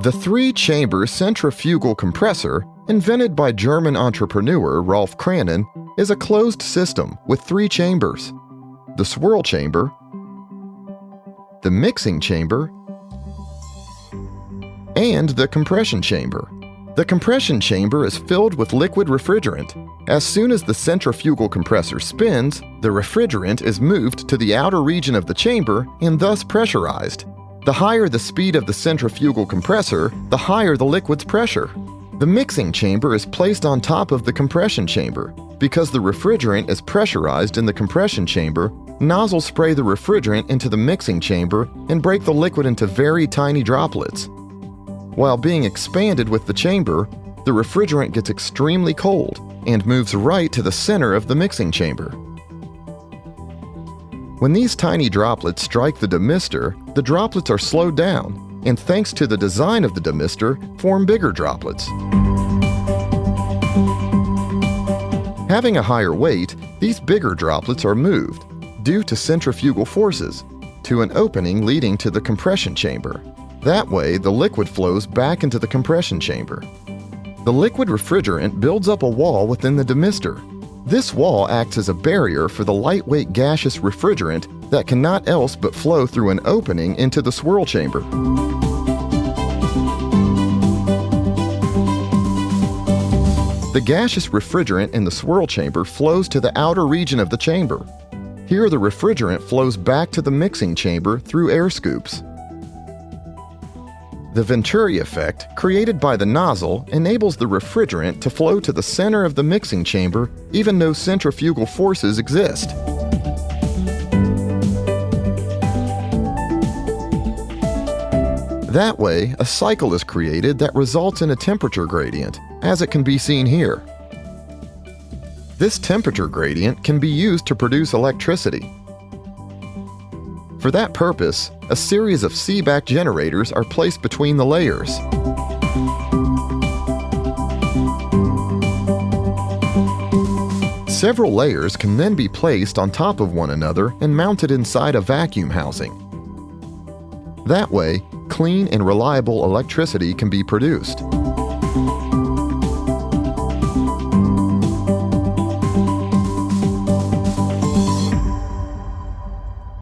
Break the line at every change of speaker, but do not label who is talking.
The three-chamber centrifugal compressor, invented by German entrepreneur Rolf Cranon, is a closed system with three chambers: the swirl chamber, the mixing chamber, and the compression chamber. The compression chamber is filled with liquid refrigerant. As soon as the centrifugal compressor spins, the refrigerant is moved to the outer region of the chamber and thus pressurized. The higher the speed of the centrifugal compressor, the higher the liquid's pressure. The mixing chamber is placed on top of the compression chamber. Because the refrigerant is pressurized in the compression chamber, nozzles spray the refrigerant into the mixing chamber and break the liquid into very tiny droplets. While being expanded with the chamber, the refrigerant gets extremely cold and moves right to the center of the mixing chamber. When these tiny droplets strike the demister, the droplets are slowed down, and thanks to the design of the demister, form bigger droplets. Having a higher weight, these bigger droplets are moved, due to centrifugal forces, to an opening leading to the compression chamber. That way, the liquid flows back into the compression chamber. The liquid refrigerant builds up a wall within the demister. This wall acts as a barrier for the lightweight gaseous refrigerant that cannot else but flow through an opening into the swirl chamber. The gaseous refrigerant in the swirl chamber flows to the outer region of the chamber. Here, the refrigerant flows back to the mixing chamber through air scoops. The Venturi effect, created by the nozzle, enables the refrigerant to flow to the center of the mixing chamber even though centrifugal forces exist. That way, a cycle is created that results in a temperature gradient, as it can be seen here. This temperature gradient can be used to produce electricity. For that purpose, a series of Seebeck generators are placed between the layers. Several layers can then be placed on top of one another and mounted inside a vacuum housing. That way, clean and reliable electricity can be produced.